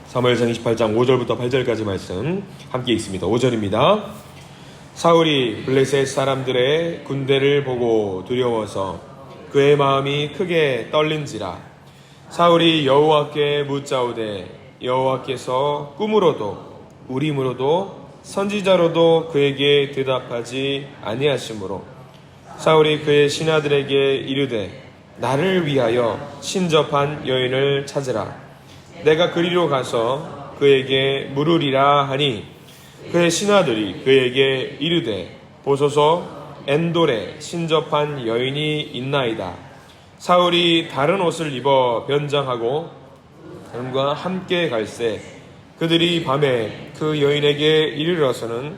사무엘상 28장 5절부터 8절까지 말씀 함께 읽습니다. 5절입니다. 사울이 블레셋 사람들의 군대를 보고 두려워서 그의 마음이 크게 떨린지라. 사울이 여호와께 묻자오되 여호와께서 꿈으로도 우림으로도 선지자로도 그에게 대답하지 아니하시므로 사울이 그의 신하들에게 이르되 나를 위하여 신접한 여인을 찾으라. 내가 그리로 가서 그에게 물으리라 하니 그의 신하들이 그에게 이르되 보소서 엔돌에 신접한 여인이 있나이다. 사울이 다른 옷을 입어 변장하고 그들과 함께 갈새 그들이 밤에 그 여인에게 이르러서는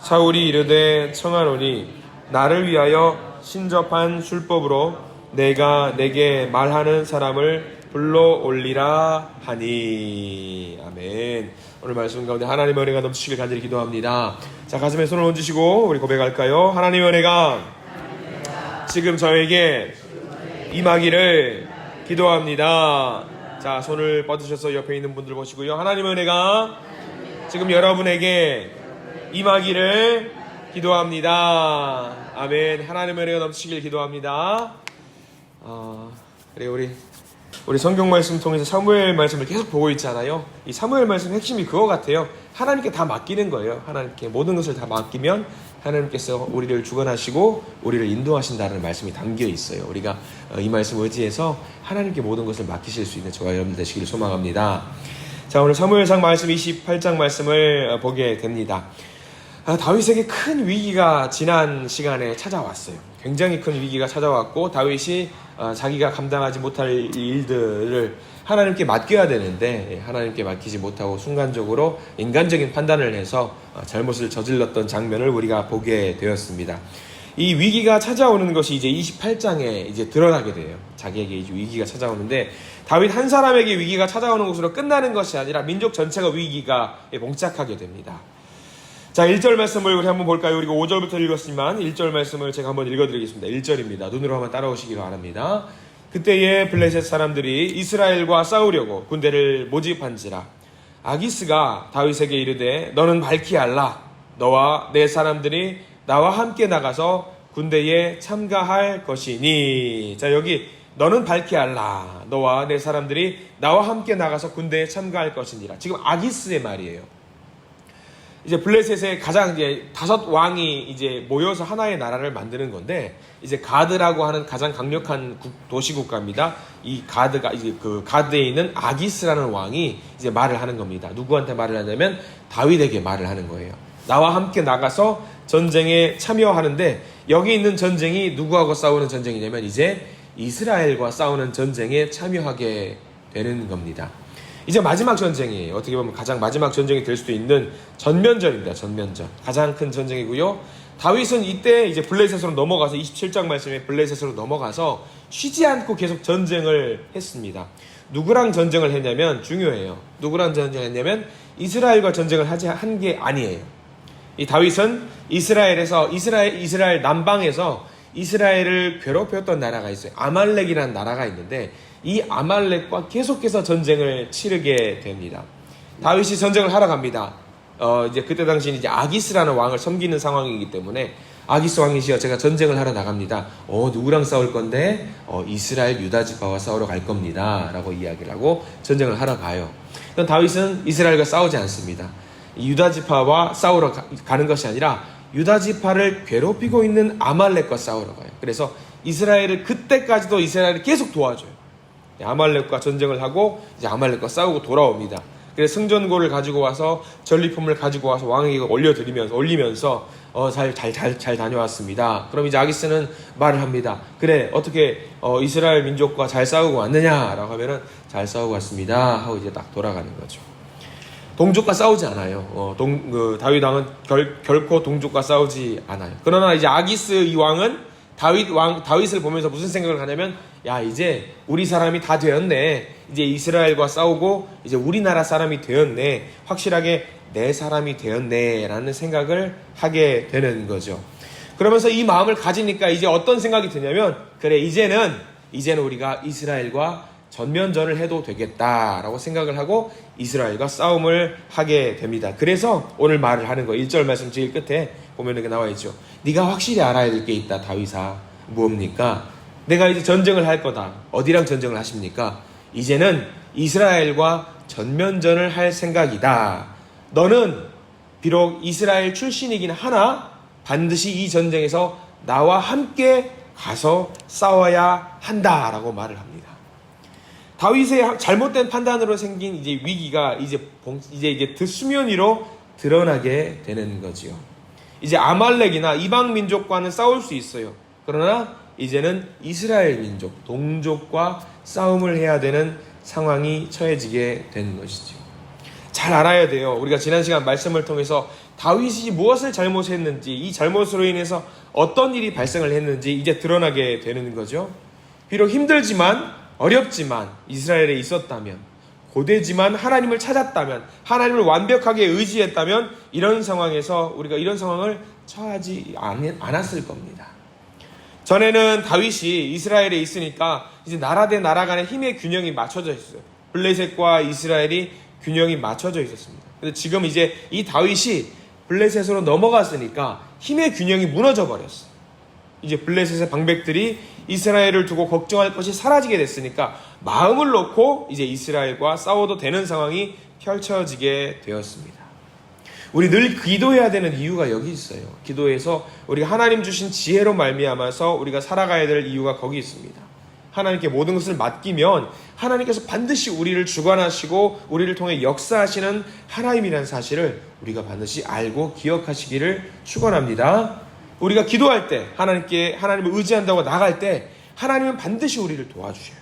사울이 이르되 청하노니 나를 위하여 신접한 술법으로 내가 내게 말하는 사람을 불러올리라 하니. 아멘. 오늘 말씀 가운데 하나님의 은혜가 넘치길 간절히 기도합니다. 자, 가슴에 손을 얹으시고 우리 고백할까요? 하나님의 은혜가 지금 저에게 임하기를 기도합니다. 자, 손을 뻗으셔서 옆에 있는 분들 보시고요. 하나님의 은혜가 지금 여러분에게 임하기를 기도합니다. 아멘. 하나님의 은혜가 넘치길 기도합니다. 그래 우리 성경 말씀 통해서 사무엘 말씀을 계속 보고 있잖아요. 이 사무엘 말씀의 핵심이 그거 같아요. 하나님께 다 맡기는 거예요. 하나님께 모든 것을 다 맡기면 하나님께서 우리를 주관하시고 우리를 인도하신다는 말씀이 담겨 있어요. 우리가 이 말씀 의지해서 하나님께 모든 것을 맡기실 수 있는 저와 여러분 되시기를 소망합니다. 자, 오늘 사무엘상 말씀 28장 말씀을 보게 됩니다. 다윗에게 큰 위기가 지난 시간에 찾아왔어요. 굉장히 큰 위기가 찾아왔고 다윗이 자기가 감당하지 못할 일들을 하나님께 맡겨야 되는데 하나님께 맡기지 못하고 순간적으로 인간적인 판단을 해서 잘못을 저질렀던 장면을 우리가 보게 되었습니다. 이 위기가 찾아오는 것이 이제 28장에 이제 드러나게 돼요. 자기에게 이제 위기가 찾아오는데 다윗 한 사람에게 위기가 찾아오는 것으로 끝나는 것이 아니라 민족 전체가 위기가 봉착하게 됩니다. 자, 1절 말씀을 우리 한번 볼까요? 우리가 5절부터 읽었지만 1절 말씀을 제가 한번 읽어드리겠습니다. 1절입니다. 눈으로 한번 따라오시기 바랍니다. 그때에 블레셋 사람들이 이스라엘과 싸우려고 군대를 모집한지라. 아기스가 다윗에게 이르되 너는 밝히 알라. 너와 내 사람들이 나와 함께 나가서 군대에 참가할 것이니. 자, 여기 너는 밝히 알라. 너와 내 사람들이 나와 함께 나가서 군대에 참가할 것이니라. 지금 아기스의 말이에요. 이제 블레셋의 가장 이제 5 왕이 이제 모여서 하나의 나라를 만드는 건데 이제 가드라고 하는 가장 강력한 도시 국가입니다. 이 가드가 이제 그 가드에 있는 아기스라는 왕이 이제 말을 하는 겁니다. 누구한테 말을 하냐면 다윗에게 말을 하는 거예요. 나와 함께 나가서 전쟁에 참여하는데 여기 있는 전쟁이 누구하고 싸우는 전쟁이냐면 이제 이스라엘과 싸우는 전쟁에 참여하게 되는 겁니다. 이제 마지막 전쟁이에요. 어떻게 보면 가장 마지막 전쟁이 될 수도 있는 전면전입니다. 전면전. 가장 큰 전쟁이고요. 다윗은 이때 이제 블레셋으로 넘어가서 27장 말씀에 블레셋으로 넘어가서 쉬지 않고 계속 전쟁을 했습니다. 누구랑 전쟁을 했냐면 중요해요. 누구랑 전쟁을 했냐면 이스라엘과 전쟁을 한 게 아니에요. 이 다윗은 이스라엘 남방에서 이스라엘을 괴롭혔던 나라가 있어요. 아말렉이라는 나라가 있는데 이 아말렉과 계속해서 전쟁을 치르게 됩니다. 다윗이 전쟁을 하러 갑니다. 이제 그때 당시 이제 아기스라는 왕을 섬기는 상황이기 때문에 아기스 왕이시여 제가 전쟁을 하러 나갑니다. 누구랑 싸울 건데? 이스라엘 유다 지파와 싸우러 갈 겁니다. 라고 이야기를 하고 전쟁을 하러 가요. 다윗은 이스라엘과 싸우지 않습니다. 유다 지파와 싸우러 가는 것이 아니라 유다 지파를 괴롭히고 있는 아말렉과 싸우러 가요. 그래서 그때까지도 이스라엘을 계속 도와줘요. 아말렉과 전쟁을 하고 이제 아말렉과 싸우고 돌아옵니다. 그래서 승전고를 가지고 와서 전리품을 가지고 와서 왕에게 올리면서 잘 다녀왔습니다. 그럼 이제 아기스는 말을 합니다. 그래 어떻게 이스라엘 민족과 잘 싸우고 왔느냐라고 하면은 잘 싸우고 왔습니다 하고 이제 딱 돌아가는 거죠. 동족과 싸우지 않아요. 다윗 왕은 결코 동족과 싸우지 않아요. 그러나 이제 아기스 이 왕은 다윗을 보면서 무슨 생각을 하냐면 야 이제 우리 사람이 다 되었네. 이제 이스라엘과 싸우고 이제 우리나라 사람이 되었네. 확실하게 내 사람이 되었네 라는 생각을 하게 되는 거죠. 그러면서 이 마음을 가지니까 이제 어떤 생각이 드냐면 그래 이제는 우리가 이스라엘과 전면전을 해도 되겠다라고 생각을 하고 이스라엘과 싸움을 하게 됩니다. 그래서 오늘 말을 하는 거 1절 말씀 제일 끝에 보면 이렇게 나와 있죠. 네가 확실히 알아야 될 게 있다. 다윗아. 뭡니까? 내가 이제 전쟁을 할 거다. 어디랑 전쟁을 하십니까? 이제는 이스라엘과 전면전을 할 생각이다. 너는 비록 이스라엘 출신이긴 하나 반드시 이 전쟁에서 나와 함께 가서 싸워야 한다라고 말을 합니다. 다윗의 잘못된 판단으로 생긴 이제 위기가 이제 수면 위로 드러나게 되는 거지요. 이제 아말렉이나 이방 민족과는 싸울 수 있어요. 그러나 이제는 이스라엘 민족, 동족과 싸움을 해야 되는 상황이 처해지게 된 것이죠. 잘 알아야 돼요. 우리가 지난 시간 말씀을 통해서 다윗이 무엇을 잘못했는지, 이 잘못으로 인해서 어떤 일이 발생을 했는지 이제 드러나게 되는 거죠. 비록 힘들지만 어렵지만 이스라엘에 있었다면, 고되지만 하나님을 찾았다면, 하나님을 완벽하게 의지했다면 이런 상황에서 우리가 이런 상황을 처하지 않았을 겁니다. 전에는 다윗이 이스라엘에 있으니까 이제 나라 대 나라 간의 힘의 균형이 맞춰져 있어요. 블레셋과 이스라엘이 균형이 맞춰져 있었습니다. 근데 지금 이제 이 다윗이 블레셋으로 넘어갔으니까 힘의 균형이 무너져 버렸어요. 이제 블레셋의 방백들이 이스라엘을 두고 걱정할 것이 사라지게 됐으니까 마음을 놓고 이제 이스라엘과 싸워도 되는 상황이 펼쳐지게 되었습니다. 우리 늘 기도해야 되는 이유가 여기 있어요. 기도에서 우리가 하나님 주신 지혜로 말미암아서 우리가 살아가야 될 이유가 거기 있습니다. 하나님께 모든 것을 맡기면 하나님께서 반드시 우리를 주관하시고 우리를 통해 역사하시는 하나님이라는 사실을 우리가 반드시 알고 기억하시기를 축원합니다. 우리가 기도할 때 하나님을 의지한다고 나갈 때 하나님은 반드시 우리를 도와주셔요.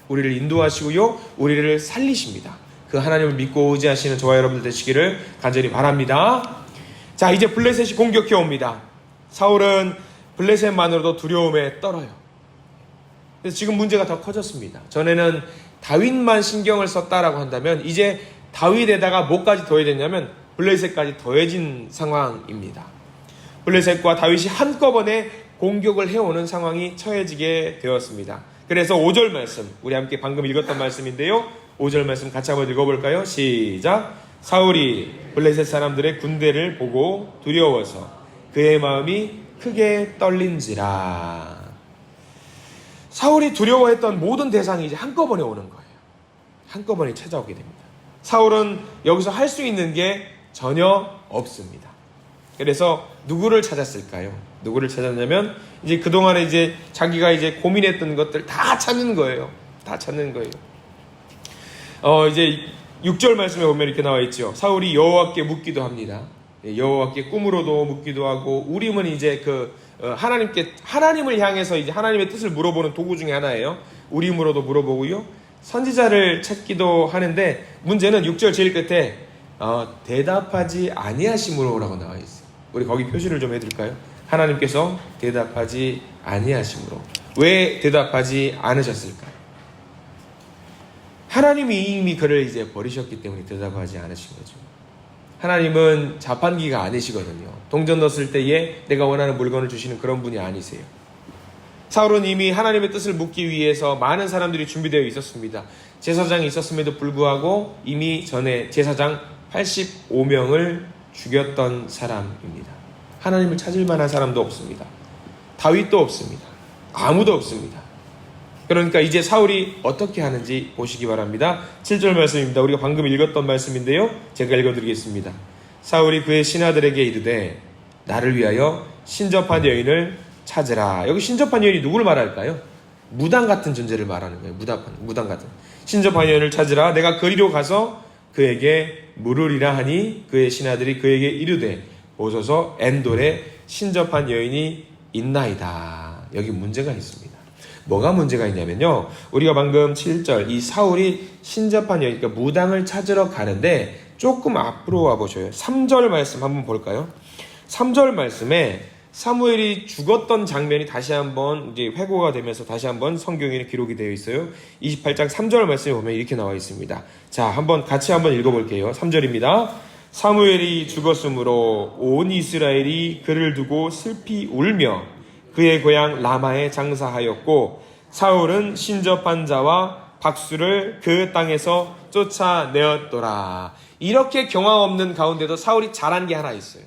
우리를 인도하시고요, 우리를 살리십니다. 그 하나님을 믿고 의지하시는 저와 여러분들 되시기를 간절히 바랍니다. 자, 이제 블레셋이 공격해 옵니다. 사울은 블레셋만으로도 두려움에 떨어요. 그래서 지금 문제가 더 커졌습니다. 전에는 다윗만 신경을 썼다라고 한다면 이제 다윗에다가 뭐까지 더해졌냐면 블레셋까지 더해진 상황입니다. 블레셋과 다윗이 한꺼번에 공격을 해오는 상황이 처해지게 되었습니다. 그래서 5절 말씀, 우리 함께 방금 읽었던 말씀인데요. 5절 말씀 같이 한번 읽어볼까요? 시작! 사울이 블레셋 사람들의 군대를 보고 두려워서 그의 마음이 크게 떨린지라. 사울이 두려워했던 모든 대상이 이제 한꺼번에 오는 거예요. 한꺼번에 찾아오게 됩니다. 사울은 여기서 할 수 있는 게 전혀 없습니다. 그래서 누구를 찾았을까요? 누구를 찾았냐면 이제 그동안에 이제 자기가 이제 고민했던 것들 다 찾는 거예요. 다 찾는 거예요. 이제 6절 말씀에 보면 이렇게 나와 있죠. 사울이 여호와께 묻기도 합니다. 여호와께 꿈으로도 묻기도 하고, 우림은 이제 하나님을 향해서 이제 하나님의 뜻을 물어보는 도구 중에 하나예요. 우림으로도 물어보고요. 선지자를 찾기도 하는데 문제는 6절 제일 끝에 대답하지 아니하심으로라고 나와 있어요. 우리 거기 표시를 좀 해드릴까요? 하나님께서 대답하지 아니하심으로. 왜 대답하지 않으셨을까요? 하나님이 이미 그를 이제 버리셨기 때문에 대답하지 않으신 거죠. 하나님은 자판기가 아니시거든요. 동전 넣었을 때에 내가 원하는 물건을 주시는 그런 분이 아니세요. 사울은 이미 하나님의 뜻을 묻기 위해서 많은 사람들이 준비되어 있었습니다. 제사장이 있었음에도 불구하고 이미 전에 제사장 85명을 죽였던 사람입니다. 하나님을 찾을 만한 사람도 없습니다. 다윗도 없습니다. 아무도 없습니다. 그러니까 이제 사울이 어떻게 하는지 보시기 바랍니다. 7절 말씀입니다. 우리가 방금 읽었던 말씀인데요. 제가 읽어드리겠습니다. 사울이 그의 신하들에게 이르되 나를 위하여 신접한 여인을 찾으라. 여기 신접한 여인이 누구를 말할까요? 무당 같은 존재를 말하는 거예요. 무당 같은. 신접한 여인을 찾으라. 내가 그리로 가서 그에게 물으리라 하니 그의 신하들이 그에게 이르되 오소서 엔돌에 신접한 여인이 있나이다. 여기 문제가 있습니다. 뭐가 문제가 있냐면요. 우리가 방금 7절 이 사울이 신접한 여인, 그러니까 무당을 찾으러 가는데 조금 앞으로 와보셔요. 3절 말씀 한번 볼까요? 3절 말씀에 사무엘이 죽었던 장면이 다시 한번 이제 회고가 되면서 다시 한번 성경에 기록이 되어 있어요. 28장 3절 말씀에 보면 이렇게 나와 있습니다. 자, 같이 한번 읽어볼게요. 3절입니다. 사무엘이 죽었으므로 온 이스라엘이 그를 두고 슬피 울며 그의 고향 라마에 장사하였고 사울은 신접한 자와 박수를 그 땅에서 쫓아내었더라. 이렇게 경황 없는 가운데도 사울이 잘한 게 하나 있어요.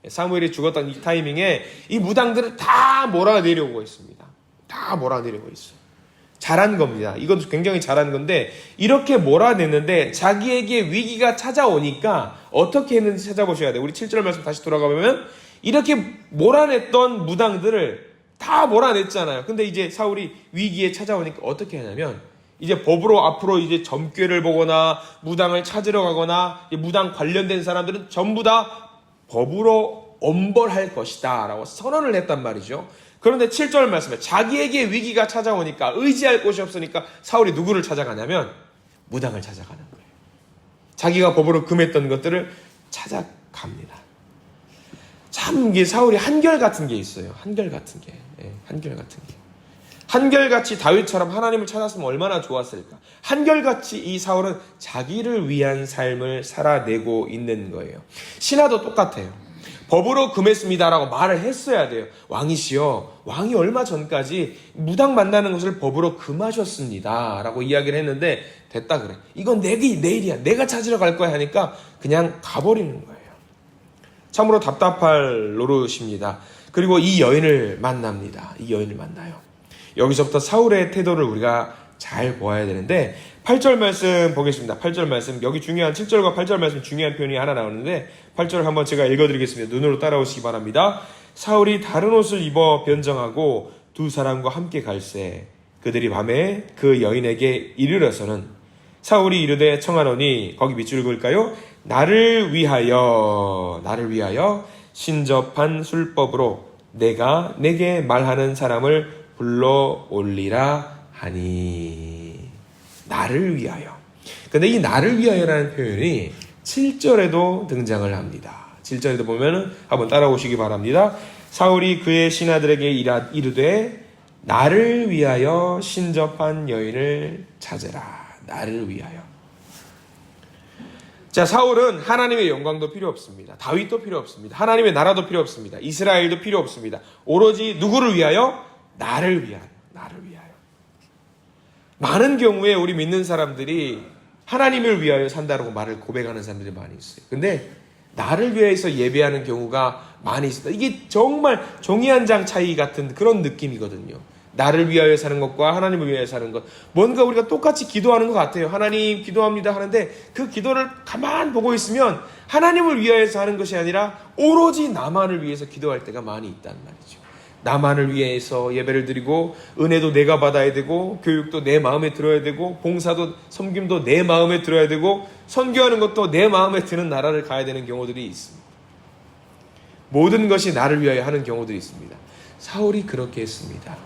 사무엘이 죽었던 이 타이밍에 이 무당들을 다 몰아내려고 했습니다. 다 몰아내려고 했어요. 잘한 겁니다. 이건 굉장히 잘한 건데 이렇게 몰아냈는데 자기에게 위기가 찾아오니까 어떻게 했는지 찾아보셔야 돼요. 우리 7절 말씀 다시 돌아가보면 이렇게 몰아냈던 무당들을 다 몰아냈잖아요. 근데 이제 사울이 위기에 찾아오니까 어떻게 하냐면 이제 법으로 앞으로 이제 점괘를 보거나 무당을 찾으러 가거나 무당 관련된 사람들은 전부 다 법으로 엄벌할 것이다 라고 선언을 했단 말이죠. 그런데 7절 말씀에 자기에게 위기가 찾아오니까 의지할 곳이 없으니까 사울이 누구를 찾아가냐면 무당을 찾아가는 거예요. 자기가 법으로 금했던 것들을 찾아갑니다. 참 이게 사울이 한결같은 게 있어요. 한결같은 게. 한결같은 게. 한결같이 다윗처럼 하나님을 찾았으면 얼마나 좋았을까. 한결같이 이 사울은 자기를 위한 삶을 살아내고 있는 거예요. 신하도 똑같아요. 법으로 금했습니다라고 말을 했어야 돼요. 왕이시여, 왕이 얼마 전까지 무당 만나는 것을 법으로 금하셨습니다 라고 이야기를 했는데 됐다 그래. 이건 내 일이야. 내가 찾으러 갈 거야 하니까 그냥 가버리는 거예요. 참으로 답답할 노릇입니다. 그리고 이 여인을 만납니다. 이 여인을 만나요. 여기서부터 사울의 태도를 우리가 잘 보아야 되는데 8절 말씀 보겠습니다. 8절 말씀 여기 중요한 7절과 8절 말씀 중요한 표현이 하나 나오는데 8절 한번 제가 읽어드리겠습니다. 눈으로 따라오시기 바랍니다. 사울이 다른 옷을 입어 변정하고 두 사람과 함께 갈새 그들이 밤에 그 여인에게 이르러서는 사울이 이르되 청하노니 거기 밑줄 그을까요? 나를 위하여 신접한 술법으로 내가 내게 말하는 사람을 불러 올리라 하니. 나를 위하여. 근데 이 나를 위하여라는 표현이 7절에도 등장을 합니다. 7절에도 보면은 한번 따라오시기 바랍니다. 사울이 그의 신하들에게 이르되 나를 위하여 신접한 여인을 찾으라. 나를 위하여. 자, 사울은 하나님의 영광도 필요 없습니다. 다윗도 필요 없습니다. 하나님의 나라도 필요 없습니다. 이스라엘도 필요 없습니다. 오로지 누구를 위하여? 나를 위하여. 나를 위하여. 많은 경우에 우리 믿는 사람들이 하나님을 위하여 산다라고 말을 고백하는 사람들이 많이 있어요. 근데 나를 위해서 예배하는 경우가 많이 있습니다. 이게 정말 종이 한 장 차이 같은 그런 느낌이거든요. 나를 위하여 사는 것과 하나님을 위하여 사는 것. 뭔가 우리가 똑같이 기도하는 것 같아요. 하나님 기도합니다 하는데 그 기도를 가만 보고 있으면 하나님을 위하여서 하는 것이 아니라 오로지 나만을 위해서 기도할 때가 많이 있단 말이죠. 나만을 위해서 예배를 드리고 은혜도 내가 받아야 되고 교육도 내 마음에 들어야 되고 봉사도 섬김도 내 마음에 들어야 되고 선교하는 것도 내 마음에 드는 나라를 가야 되는 경우들이 있습니다. 모든 것이 나를 위하여 하는 경우들이 있습니다. 사울이 그렇게 했습니다.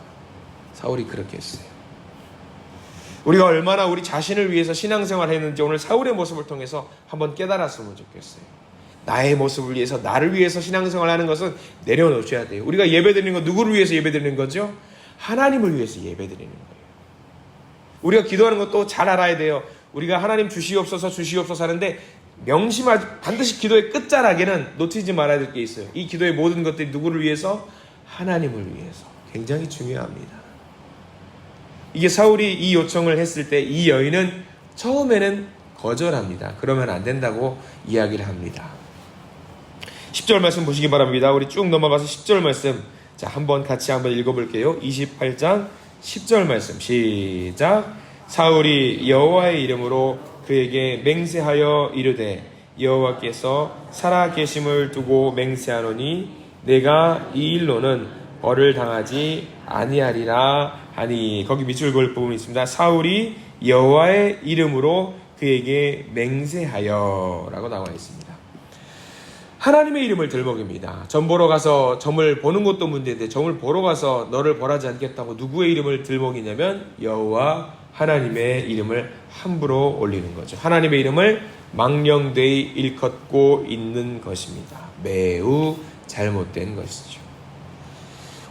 사울이 그렇게 했어요. 우리가 얼마나 우리 자신을 위해서 신앙생활을 했는지 오늘 사울의 모습을 통해서 한번 깨달았으면 좋겠어요. 나의 모습을 위해서 나를 위해서 신앙생활을 하는 것은 내려놓으셔야 돼요. 우리가 예배드리는 건 누구를 위해서 예배드리는 거죠? 하나님을 위해서 예배드리는 거예요. 우리가 기도하는 것도 잘 알아야 돼요. 우리가 하나님 주시옵소서 하는데 반드시 기도의 끝자락에는 놓치지 말아야 될 게 있어요. 이 기도의 모든 것들이 누구를 위해서? 하나님을 위해서. 굉장히 중요합니다. 이게 사울이 이 요청을 했을 때 이 여인은 처음에는 거절합니다. 그러면 안 된다고 이야기를 합니다. 10절 말씀 보시기 바랍니다. 우리 쭉 넘어가서 10절 말씀 한번 같이 한번 읽어볼게요. 28장 10절 말씀 시작. 사울이 여호와의 이름으로 그에게 맹세하여 이르되 여호와께서 살아 계심을 두고 맹세하노니 내가 이 일로는 벌을 당하지 아니하리라 하니. 거기 밑줄 그을 부분이 있습니다. 사울이 여호와의 이름으로 그에게 맹세하여 라고 나와 있습니다. 하나님의 이름을 들먹입니다. 점 보러 가서 점을 보는 것도 문제인데 점을 보러 가서 너를 벌하지 않겠다고 누구의 이름을 들먹이냐면 여호와 하나님의 이름을 함부로 올리는 거죠. 하나님의 이름을 망령되이 일컫고 있는 것입니다. 매우 잘못된 것이죠.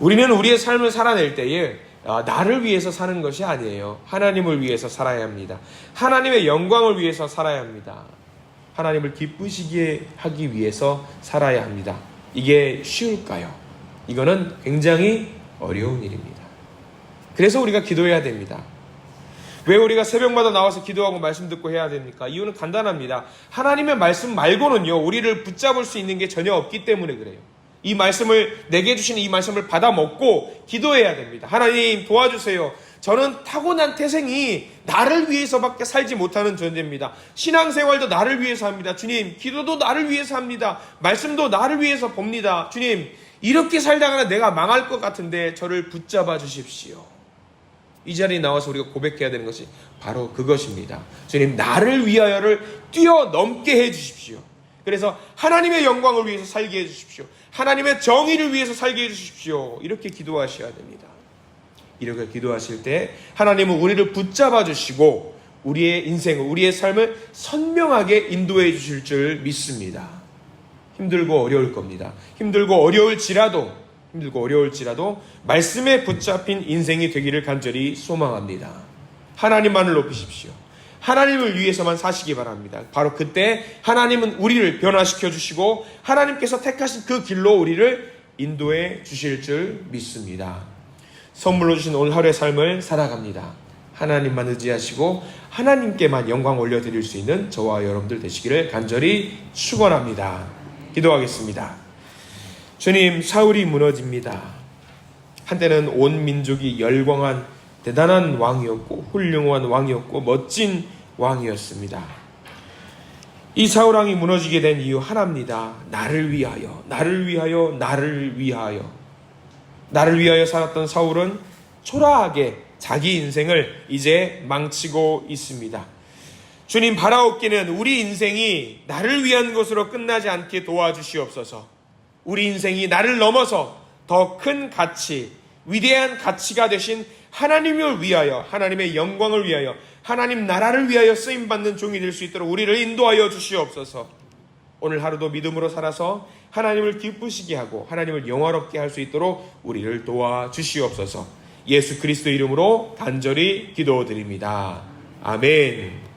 우리는 우리의 삶을 살아낼 때에 나를 위해서 사는 것이 아니에요. 하나님을 위해서 살아야 합니다. 하나님의 영광을 위해서 살아야 합니다. 하나님을 기쁘시게 하기 위해서 살아야 합니다. 이게 쉬울까요? 이거는 굉장히 어려운 일입니다. 그래서 우리가 기도해야 됩니다. 왜 우리가 새벽마다 나와서 기도하고 말씀 듣고 해야 됩니까? 이유는 간단합니다. 하나님의 말씀 말고는요, 우리를 붙잡을 수 있는 게 전혀 없기 때문에 그래요. 이 말씀을, 내게 주시는 이 말씀을 받아 먹고 기도해야 됩니다. 하나님 도와주세요. 저는 타고난 태생이 나를 위해서밖에 살지 못하는 존재입니다. 신앙생활도 나를 위해서 합니다. 주님, 기도도 나를 위해서 합니다. 말씀도 나를 위해서 봅니다. 주님, 이렇게 살다가는 내가 망할 것 같은데 저를 붙잡아 주십시오. 이 자리에 나와서 우리가 고백해야 되는 것이 바로 그것입니다. 주님, 나를 위하여를 뛰어넘게 해 주십시오. 그래서 하나님의 영광을 위해서 살게 해 주십시오. 하나님의 정의를 위해서 살게 해 주십시오. 이렇게 기도하셔야 됩니다. 이렇게 기도하실 때 하나님은 우리를 붙잡아 주시고 우리의 인생을, 우리의 삶을 선명하게 인도해 주실 줄 믿습니다. 힘들고 어려울 겁니다. 힘들고 어려울지라도 말씀에 붙잡힌 인생이 되기를 간절히 소망합니다. 하나님만을 높이십시오. 하나님을 위해서만 사시기 바랍니다. 바로 그때 하나님은 우리를 변화시켜 주시고 하나님께서 택하신 그 길로 우리를 인도해 주실 줄 믿습니다. 선물로 주신 오늘 하루의 삶을 살아갑니다. 하나님만 의지하시고 하나님께만 영광 올려드릴 수 있는 저와 여러분들 되시기를 간절히 축원합니다. 기도하겠습니다. 주님, 사울이 무너집니다. 한때는 온 민족이 열광한 대단한 왕이었고 훌륭한 왕이었고 멋진 왕이었습니다. 이 사울왕이 무너지게 된 이유 하나입니다. 나를 위하여, 나를 위하여, 나를 위하여. 나를 위하여 살았던 사울은 초라하게 자기 인생을 이제 망치고 있습니다. 주님, 바라옵기는 우리 인생이 나를 위한 것으로 끝나지 않게 도와주시옵소서. 우리 인생이 나를 넘어서 더 큰 가치, 위대한 가치가 되신 하나님을 위하여, 하나님의 영광을 위하여, 하나님 나라를 위하여 쓰임받는 종이 될 수 있도록 우리를 인도하여 주시옵소서. 오늘 하루도 믿음으로 살아서 하나님을 기쁘시게 하고 하나님을 영화롭게 할 수 있도록 우리를 도와주시옵소서. 예수 그리스도 이름으로 간절히 기도드립니다. 아멘.